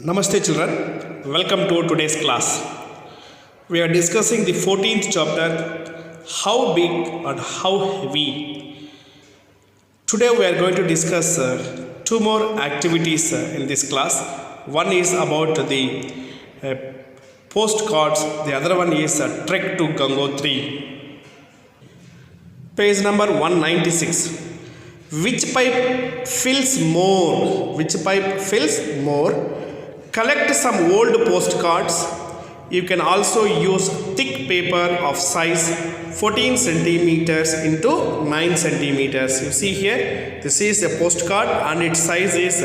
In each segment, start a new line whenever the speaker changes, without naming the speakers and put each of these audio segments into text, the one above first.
Namaste children, welcome to today's class. We are discussing the 14th chapter, how big and how heavy. Today we are going to discuss two more activities in this class. One is about the postcards, the other one is Trek to Gangotri. Page number 196. Which pipe fills more? Which pipe fills more? Collect some old postcards. You can also use thick paper of size 14 centimeters into 9 centimeters. You see here, this is a postcard and its size is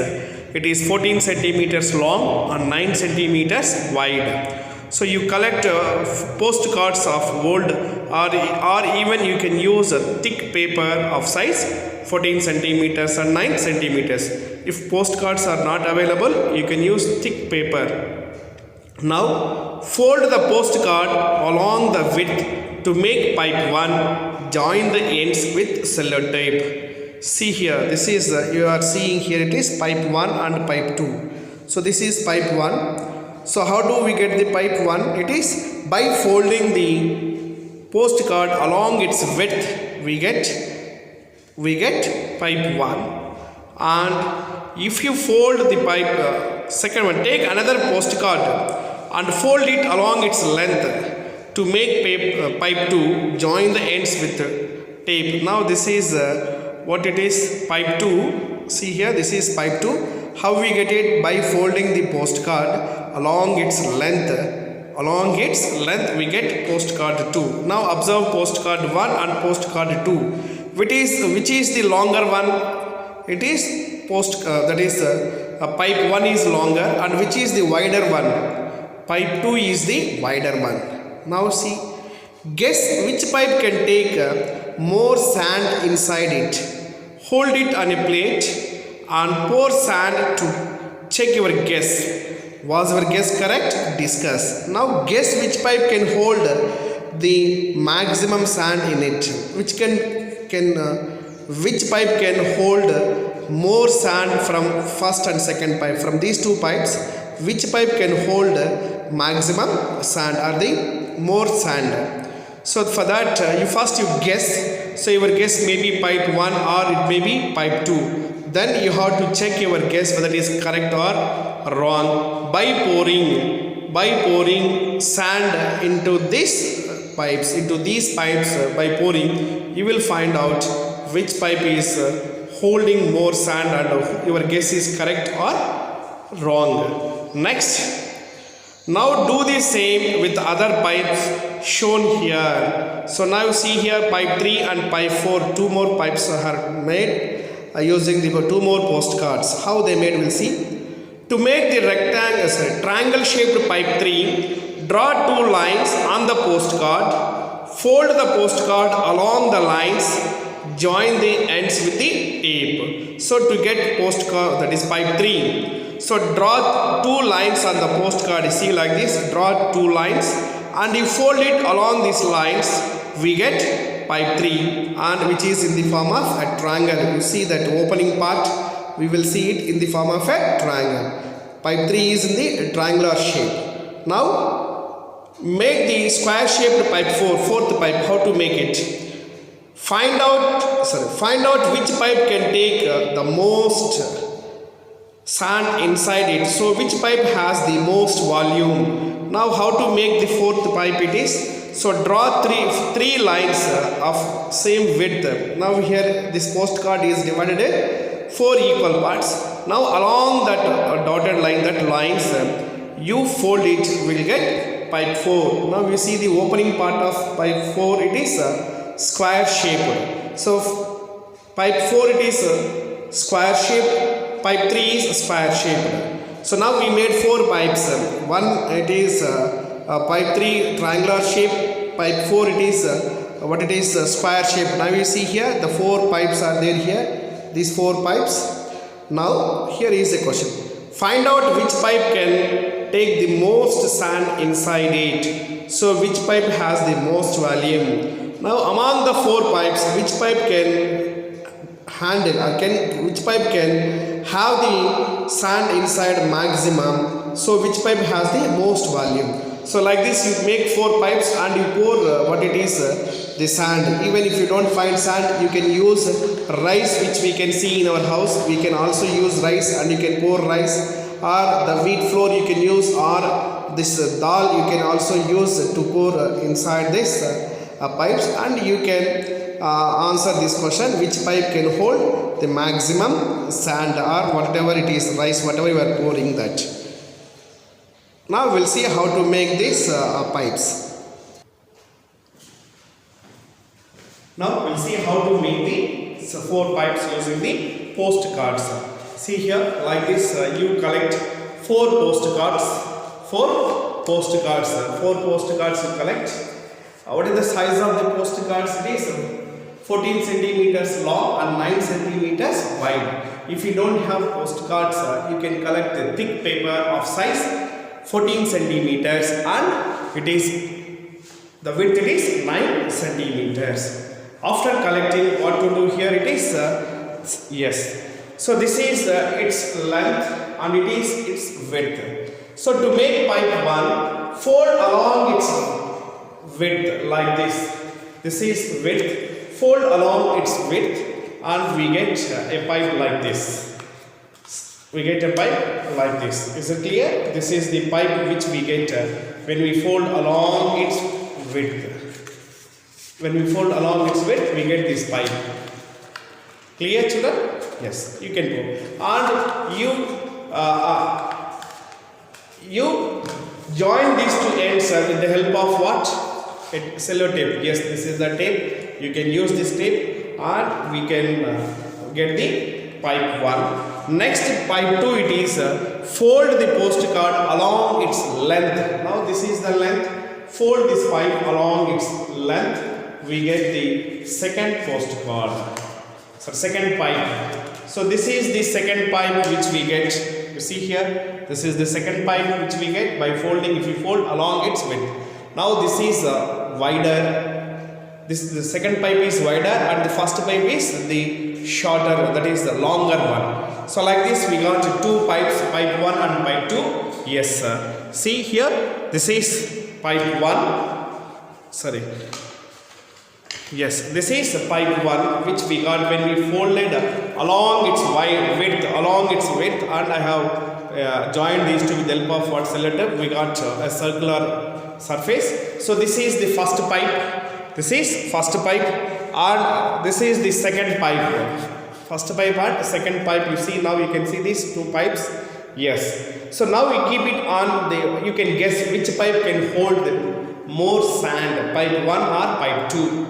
14 centimeters long and 9 centimeters wide. So you collect postcards of old or even you can use a thick paper of size 14 centimeters and 9 centimeters. If postcards are not available, you can use thick paper. Now fold the postcard along the width to make pipe 1. Join the ends with sellotape. See here, this is you are seeing here, it is pipe 1 and pipe 2. So this is pipe 1. So how do we get the pipe 1? It is by folding the postcard along its width. We get pipe 1. And if you fold the pipe second one, take another postcard and fold it along its length to make pipe 2. Join the ends with tape. Now this is what it is, pipe 2. See here, this is pipe 2. How we get it? By folding the postcard along its length. Along its length we get postcard 2. Now observe postcard 1 and postcard 2. Which is the longer one? It is pipe 1 is longer, and which is the wider one? Pipe 2 is the wider one. Now see, guess which pipe can take more sand inside it. Hold it on a plate and pour sand to check your guess. Was your guess correct? Discuss. Now guess which pipe can hold the maximum sand in it. Which pipe can hold more sand from first and second pipe? From these two pipes, which pipe can hold maximum sand or the more sand? So for that you guess. So your guess may be pipe 1 or it may be pipe 2. Then you have to check your guess whether it is correct or wrong by pouring sand into these pipes. By pouring, you will find out which pipe is holding more sand and your guess is correct or wrong. Next, now do the same with the other pipes shown here. So now you see here pipe 3 and pipe 4, two more pipes are made using the two more postcards. How they made, we'll see. To make the triangle shaped pipe 3, draw two lines on the postcard, fold the postcard along the lines, join the ends with the tape. So to get postcard, that is pipe 3. So draw two lines on the postcard. You see like this, draw two lines and you fold it along these lines. We get pipe 3 and which is in the form of a triangle. You see that opening part, we will see it in the form of a triangle. Pipe 3 is in the triangular shape. Now make the square shaped pipe 4, fourth pipe. How to make it? Find out which pipe can take the most sand inside it. So which pipe has the most volume? Now how to make the fourth pipe it is? So draw three lines of same width. Now here this postcard is divided in 4 equal parts. Now along that dotted line, that lines, you fold it, will get pipe 4. Now you see the opening part of pipe 4, it is square shaped. So pipe 4 it is square shaped, pipe 3 is square shaped. So now we made 4 pipes. One it is pipe 3 triangular shape, pipe 4 it is square shape. Now you see here the 4 pipes are there here, these 4 pipes. Now here is a question. Find out which pipe can take the most sand inside it. So which pipe has the most volume? Now among the 4 pipes, which pipe can handle or which pipe can have the sand inside maximum. So which pipe has the most volume? So like this you make 4 pipes and you pour what it is the sand. Even if you don't find sand, you can use rice, which we can see in our house. We can also use rice and you can pour rice, or the wheat flour you can use, or this dal you can also use to pour inside this pipes, and you can answer this question, which pipe can hold the maximum sand or whatever it is, rice, whatever you are pouring that. Now we'll see how to make these pipes. Now we'll see how to make the 4 pipes using the postcards. See here, like this, you collect 4 postcards. 4 postcards you collect. What is the size of the postcards? It is 14 centimeters long and 9 centimeters wide. If you don't have postcards, you can collect a thick paper of size 14 centimeters and it is the width is 9 centimeters. After collecting, what to do here? It is yes. So this is its length and it is its width. So to make pipe 1, fold along its width like this. This is width. Fold along its width and we get a pipe like this. We get a pipe like this. Is it clear? This is the pipe which we get when we fold along its width. When we fold along its width, we get this pipe. Clear, children? Yes, you can go. And you join these 2 ends with the help of what? Cello tape. Yes, this is the tape. You can use this tape and we can get the pipe 1. Next, pipe 2, it is fold the postcard along its length. Now this is the length. Fold this pipe along its length. We get the second postcard. So second pipe. So this is the second pipe which we get. You see here, this is the second pipe which we get by folding. If you fold along its width. Now this is wider. The second pipe is wider and the first pipe is the shorter, that is the longer one. So like this we got 2 pipes, pipe 1 and pipe 2. Yes sir. See here, this is pipe 1. Sorry. Yes, this is pipe 1 which we got when we folded along its width, and I have joined these 2 with the help of what cello tape. We got a circular surface. So this is the first pipe. This is first pipe and this is the second pipe. First pipe and second pipe. You see, now you can see these 2 pipes. Yes. So now we keep it on the, you can guess which pipe can hold more sand, pipe 1 or pipe 2.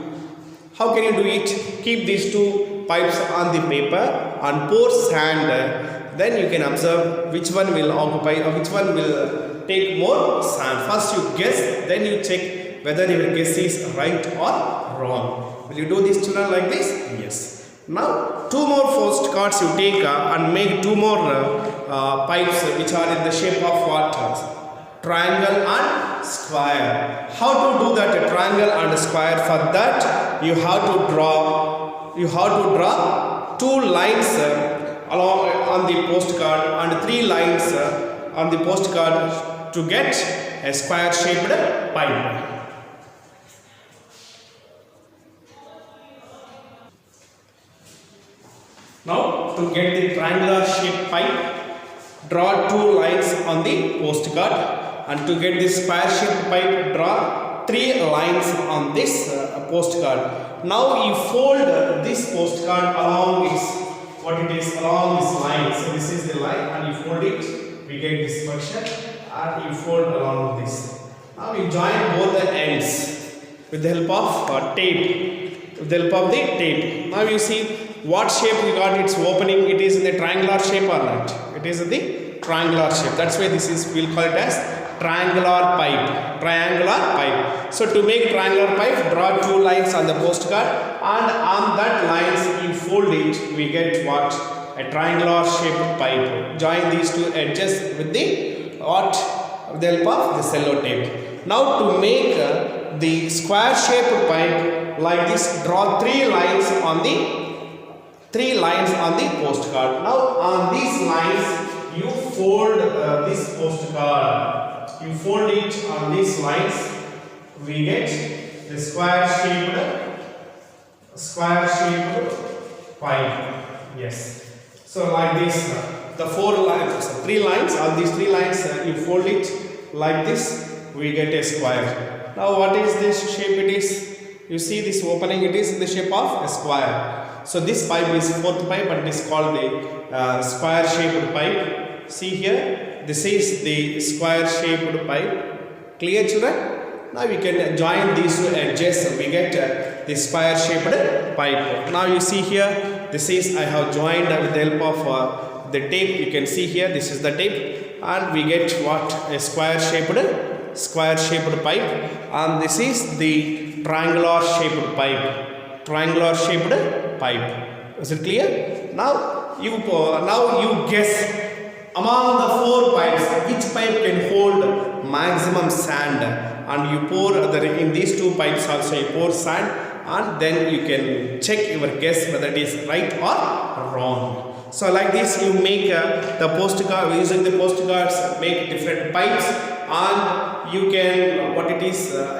How can you do it? Keep these 2 pipes on the paper and pour sand. Then you can observe which one will occupy or which one will take more sand. First you guess, then you check whether your guess is right or wrong. Will you do this, children, like this? Yes. Now 2 more postcards you take and make 2 more pipes which are in the shape of what? Triangle and square. How to do that triangle and square? For that you have to draw 2 lines along on the postcard and 3 lines on the postcard to get a square shaped pipe. Now to get the triangular shaped pipe, draw 2 lines on the postcard, and to get the square shaped pipe, draw 3 lines on this postcard. Now you fold this postcard along along this line. So this is the line and you fold it, we get this section and you fold along this. Now we join both the ends with the help of tape. With the help of the tape. Now you see what shape we got its opening. It is in the triangular shape or not? It is in the triangular shape. That's why this is, we'll call it as triangular pipe. Triangular pipe. So to make triangular pipe, draw 2 lines on the postcard and on that lines you fold it. We get what? A triangular shaped pipe. Join these 2 edges with the what? With the help of the cello tape. Now to make the square shaped pipe like this, draw 3 lines on the 3 lines on the postcard. Now on these lines you fold this postcard. You fold it on these lines. We get the square shaped pipe. Yes. So like this, the 4 lines, 3 lines. On these 3 lines, you fold it like this. We get a square. Now what is this shape? It is. You see this opening. It is in the shape of a square. So this pipe is 4th pipe, and it is called the square shaped pipe. See here. This is the square shaped pipe. Clear, children? Now we can join these two edges. We get the square shaped pipe. Now you see here, this is I have joined with the help of the tape. You can see here, this is the tape, and we get what? A square shaped pipe, and this is the triangular shaped pipe. Triangular shaped pipe. Is it clear? Now you guess among the 4 pipes which pipe can hold maximum sand, and you pour in these 2 pipes also you pour sand, and then you can check your guess whether it is right or wrong. So like this you make the postcard, using the postcards make different pipes, and you can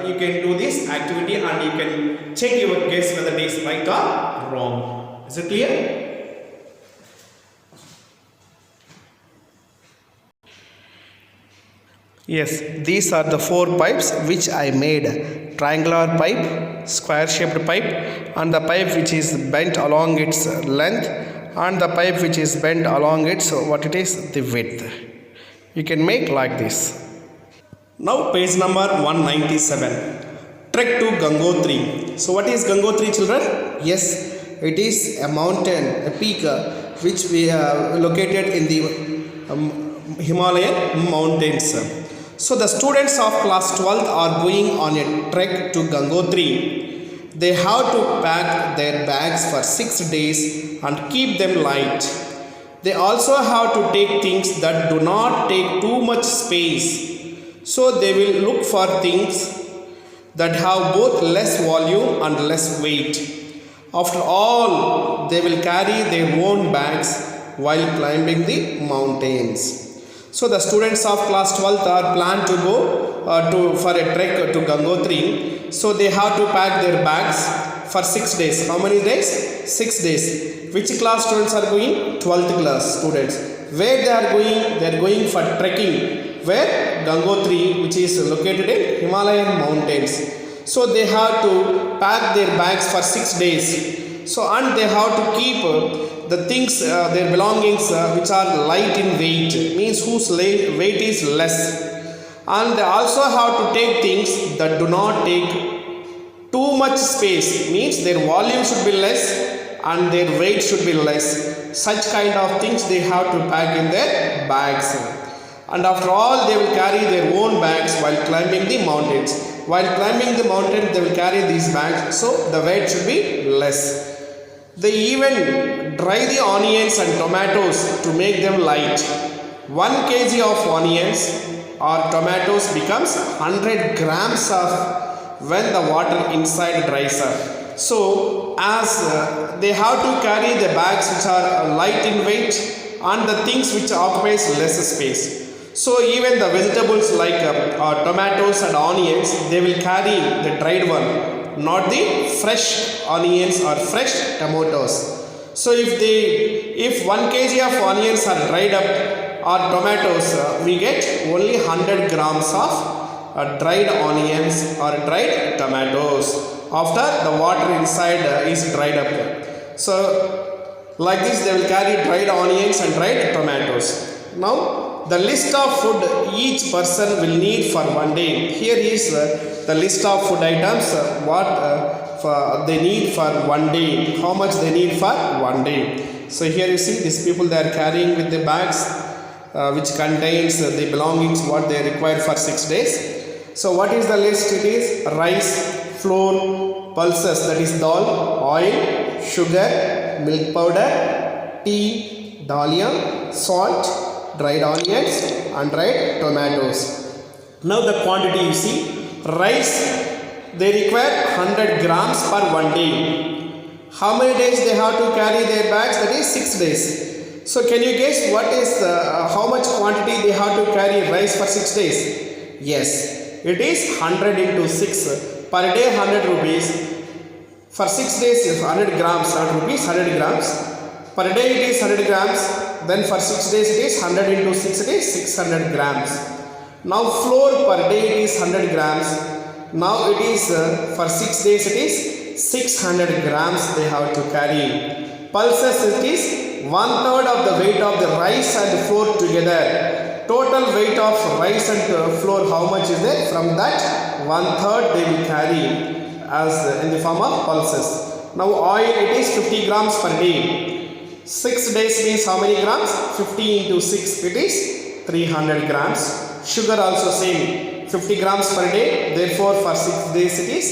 you can do this activity and you can check your guess whether it is right or wrong. Is it clear? Yes, these are the 4 pipes which I made. Triangular pipe, square shaped pipe, and the pipe which is bent along its length, and the pipe which is bent along its the width. You can make like this. Now page number 197. Trek to Gangotri. So what is Gangotri, children? Yes, it is a mountain, a peak which we are located in the Himalayan mountains. So the students of class 12th are going on a trek to Gangotri. They have to pack their bags for 6 days and keep them light. They also have to take things that do not take too much space. So they will look for things that have both less volume and less weight. After all, they will carry their own bags while climbing the mountains. So the students of class 12th are planned to go for a trek to Gangotri. So they have to pack their bags for 6 days. How many days? 6 days. Which class students are going? 12th class students. Where they are going? They are going for trekking. Where? Gangotri, which is located in Himalayan mountains. So they have to pack their bags for 6 days. So and they have to keep the things, their belongings which are light in weight, means whose weight is less. And they also have to take things that do not take too much space, means their volume should be less and their weight should be less. Such kind of things they have to pack in their bags. And after all, they will carry their own bags while climbing the mountains. While climbing the mountain, they will carry these bags, so the weight should be less. They even dry the onions and tomatoes to make them light. 1 kg of onions or tomatoes becomes 100 grams of when the water inside dries up. So as they have to carry the bags which are light in weight and the things which occupies less space. So even the vegetables like tomatoes and onions, they will carry the dried one, not the fresh onions or fresh tomatoes. So if 1 kg of onions are dried up or tomatoes, we get only 100 grams of dried onions or dried tomatoes after the water inside is dried up. So like this they will carry dried onions and dried tomatoes. Now the list of food each person will need for 1 day. Here is the list of food items, they need for 1 day, how much they need for 1 day. So here you see these people, they are carrying with the bags which contains the belongings what they require for 6 days. So what is the list? It is rice, flour, pulses, that is dal, oil, sugar, milk powder, tea, dahlia, salt, dried onions and dried tomatoes. Now the quantity you see, rice they require 100 grams per 1 day. How many days they have to carry their bags? That is 6 days. So can you guess what is how much quantity they have to carry rice for 6 days? Yes, it is 100 into 6. Per day 100 rupees. For 6 days is 100 grams, not rupees, 100 grams. Per day it is 100 grams. Then for 6 days it is 100 into 6, it is 600 grams. Now flour per day it is 100 grams. Now it is for 6 days it is 600 grams they have to carry. Pulses it is 1/3 of the weight of the rice and flour together. Total weight of rice and flour, how much is there? From that 1/3 they will carry as in the form of pulses. Now oil it is 50 grams per day. 6 days means how many grams? 50 into 6, it is 300 grams. Sugar also same, 50 grams per day. Therefore for 6 days it is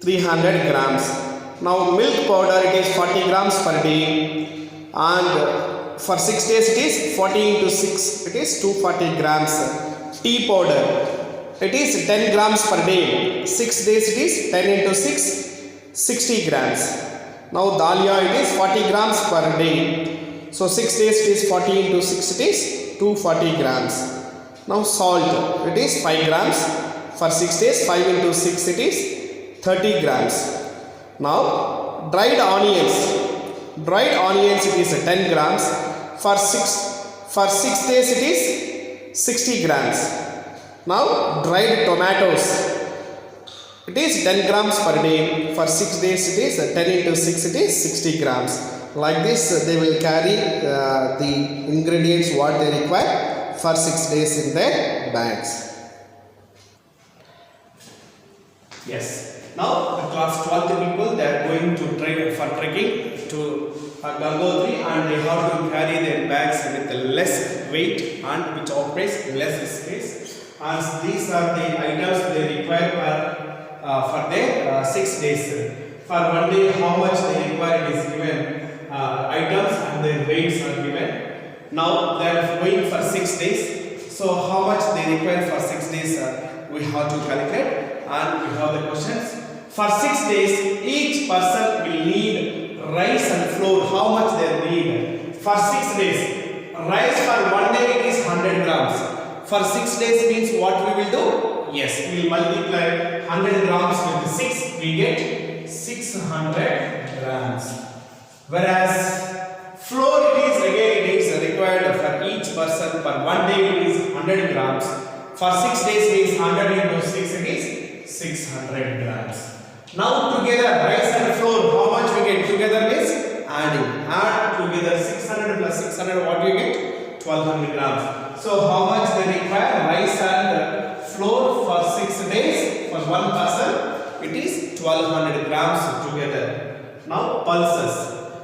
300 grams. Now milk powder it is 40 grams per day, and for 6 days it is 40 into 6, it is 240 grams. Tea powder it is 10 grams per day. 6 days it is 10 into 6, 60 grams. Now dalia it is 40 grams per day. So 6 days it is 40 into 6, it is 240 grams. Now salt it is 5 grams. For 6 days 5 into 6, it is 30 grams. Now dried onions. Dried onions it is 10 grams. For 6 days it is 60 grams. Now dried tomatoes it is 10 grams per day. For 6 days it is 10 into 6, it is 60 grams. Like this they will carry the ingredients what they require for 6 days in their bags. Yes. Now the class 12th people, they are going to for trekking to Gangotri, and they have to carry their bags with less weight and which occupies less space. As these are the items they require for their 6 days. For 1 day how much they require is given, items and their weights are given. Now they are going for 6 days. So how much they require for 6 days we have to calculate, and we have the questions. For 6 days each person will need rice and flour. How much they need? For 6 days, rice for 1 day it is 100 grams. For 6 days means what we will do? Yes, we will multiply 100 grams with 6, we get 600 grams. Whereas flour it is again it is required for each person. For 1 day it is 100 grams. For 6 days means 100 into 6, it is 600 grams. Now together rice and flour how much we get? Together means adding. Add together 600 plus 600, what do you get? 1200 grams. So how much they require rice and flour for 6 days? For one person it is 1200 grams together. Now pulses.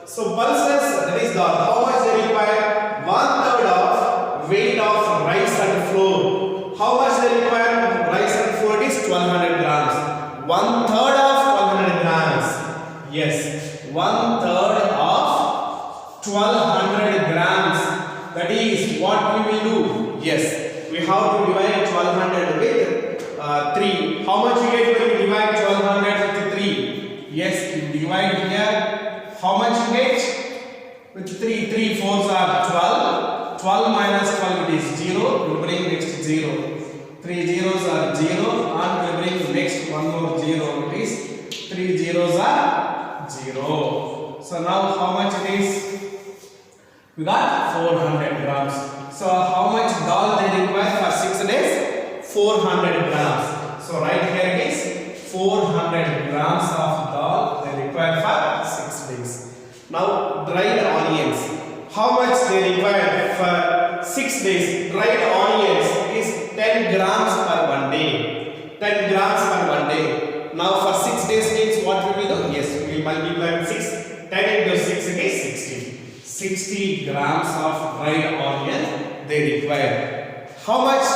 So pulses, that is the how much they require? 1/3 of weight of rice and flour. How much they require? Rice and flour is 1200 grams. 1/3 of 1200 grams. Yes, 1/3 of 1200 grams. That is what we will do. Yes, we have to divide 1200 with 3. How much we get when we divide 1200 with 3? Yes, you divide here. How much you get? With 3. 3 4s are 12. 12 minus 12 it is 0. We bring next 0. 3 zeros are 0, and we bring next one more 0. It is 3 zeros are 0. So now how much it is? We got 400 grams. So how much dal they require for 6 days? 400 grams. So right here it is 400 grams of dal they require for 6 days. Now dried onions. How much they require for 6 days? Dried onions is 10 grams per 1 day. 10 grams per 1 day. Now for 6 days means what we will do? Yes, we will multiply with 6. 10 into 6 it is 60. 60 grams of dried onion they require. How much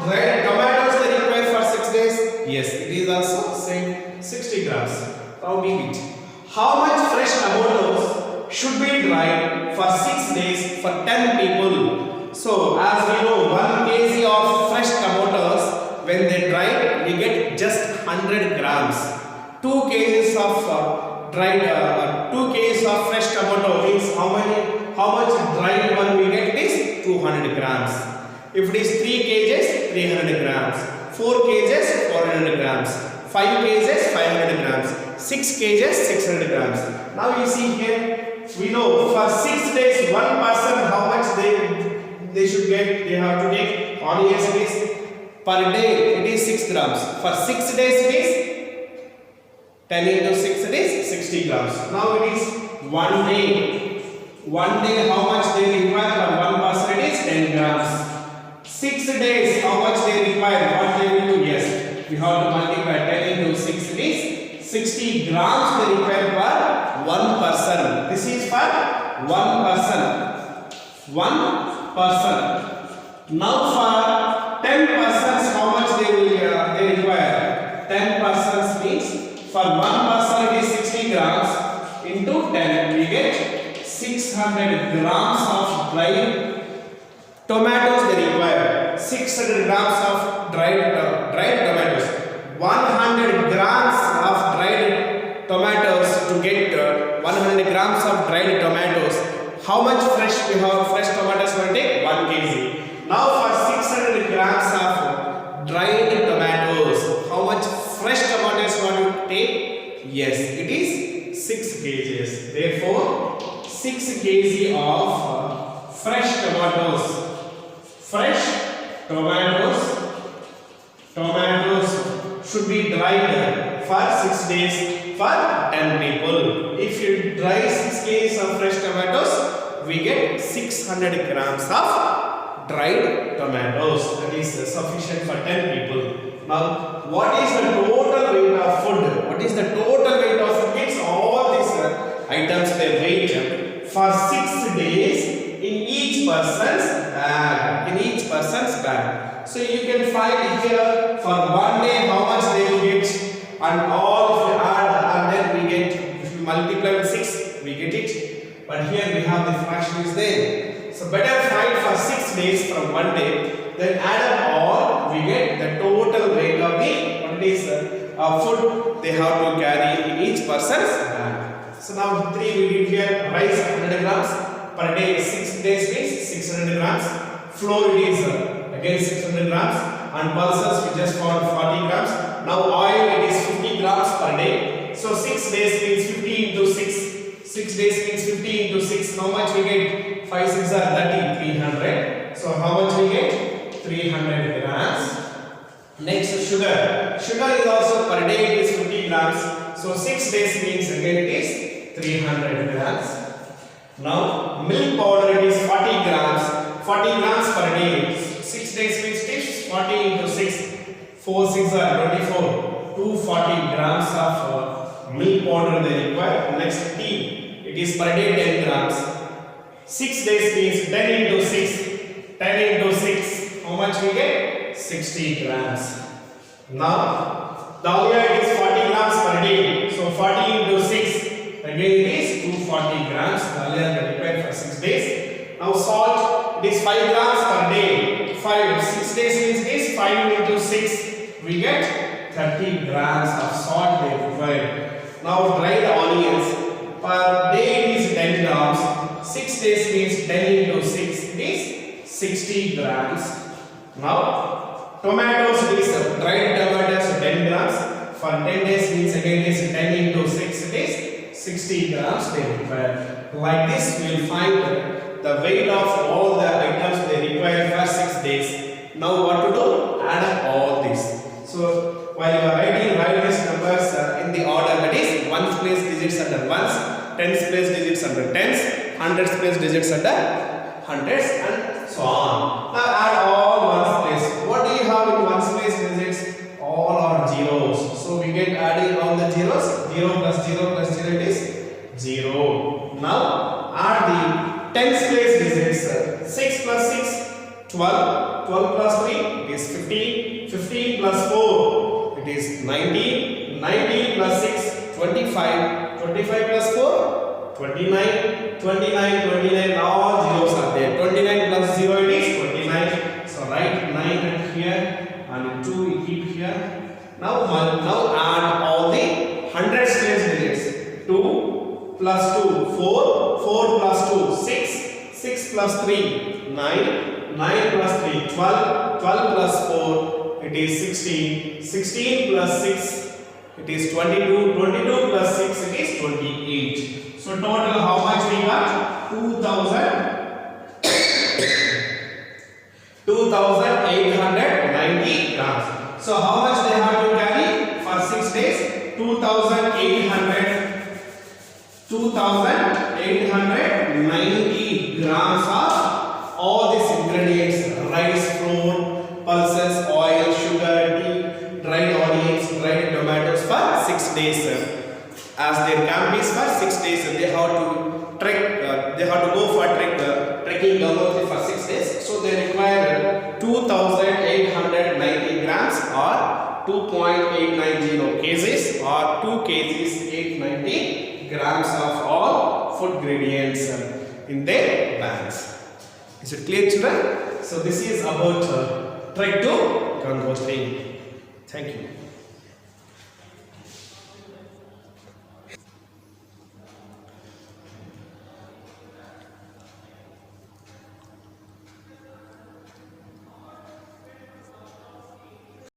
dried tomatoes they require for 6 days? Yes, it is also same 60 grams. Now give it. How much fresh tomatoes should be dried for 6 days for 10 people? So as we know, 1 kg of fresh tomatoes, when they dry we get just 100 grams. 2 kgs of dried 2 kgs of fresh tomato means how much dried one we get? It is 200 grams. If it is 3 kgs, 300 grams. 4 kgs, 400 grams. 5 kgs, 500 grams. 6 kgs, 600 grams. Now you see here, we know for 6 days one person how much they should get. They have to take onions is per day it is 6 grams. For 6 days it is 10 into 6 it is 60 grams. Now it is 1 day. 1 day how much they require for one person? It is 10 grams. 6 days how much they require? What they will do? Yes, we have to multiply 10 into 6 it is 60 grams they require per one person. This is for one person. One person. Now for 10 persons how much they require? 10 persons means for one person it is 60 grams into 10 we get 600 grams of dried tomatoes they require. 600 grams of dried tomatoes. 100 grams of dried tomatoes to get 100 grams of dried tomatoes. How much fresh we have? Fresh tomatoes will take 1 kg. Now for 600 grams of dried tomatoes, how much fresh tomatoes want to take? Yes, it is 6 kgs. Therefore, 6 kg of fresh tomatoes. Fresh tomatoes should be dried for 6 days for 10 people. If you dry 6 kg of fresh tomatoes, we get 600 grams of dried tomatoes. That is sufficient for 10 people. Now, what is the total weight of food? What is the total weight of food? It's all these items they weight for 6 days in each person's bag. So you can find here for 1 day how much they will get, and all if you add and then we get, if you multiply with 6 we get it. But here we have the fraction is there. So better find for 6 days from 1 day, then add up all, we get the total weight of the food they have to carry in each person's bag. So now 3 we did here. Rice 100 grams per day, 6 days means 600 grams. Flour it is again 600 grams, and pulses we just found 40 grams. Now oil it is 50 grams per day. So 6 days means 50 into 6. 6 days means 50 into 6. How much we get? 5 6 are 30, 300. So how much we get? 300 grams. Next sugar. Sugar is also per day it is 50 grams. So 6 days means again it is 300 grams. Now milk powder it is 40 grams. 40 grams per day. 6 days means 40 into 6. 4 6 are 24. 240 grams of milk powder they require. Next tea. It is per day 10 grams. 6 days means 10 into 6. 10 into 6. How much we get? 60 grams. Now, dahlia it is 40 grams per day. So 40 into 6. Again it is 240 grams. Dahlia they require for 6 days. Now salt it is 5 grams per day. 6 days means this 5 into 6. We get 30 grams of salt they require. Now dried onions. Per day it is 10 grams. 6 days means 10 into 6 it is 60 grams. Now tomatoes it is dried tomatoes 10 grams. For 10 days means again it is 10 into 6 it is 60 grams they require. Like this we will find the weight of all the items they require for 6 days. Now what to do? Add up all this. So while you are writing, write these numbers in the order, that is ones place digits under ones, tens place digits under tens, hundreds place digits under hundreds, and so on. Now add all ones place. What do you have in ones place digits? All are zeros. So we get adding all the zeros. 0 plus 0 plus 0 it is 0. Now add the tens place digits. 6 plus 6 12. 12 plus 3 it is 15. 15 plus 4 it is 19. 19 plus 6 25. 25 plus 4 29. 29 29 all zeros are there. 29 plus 0 it is 29. So write 9 here and 2 we keep here. Now add all the hundreds place digits. 2 plus 2, 4, 4 plus 2, 6, 6 plus 3, 9, 9 plus 3, 12, 12 plus 4, it is 16, 16 plus 6, it is 22, 22 plus 6, it is 28. So total how much we got? 2,890 grams. So how much they have to carry for 6 days? 2,890 grams of all these ingredients: rice, flour, pulses, oil, sugar, tea, dried onions, dried tomatoes for 6 days. As their camp is for 6 days, they have to trek. They have to go for trekking Gangotri for 6 days. So they require 2,890 grams or 2.890 kgs or 2 kgs 890 grams of all food ingredients in their bags. Is it clear, children? So this is about trek to Gangotri. Thank you.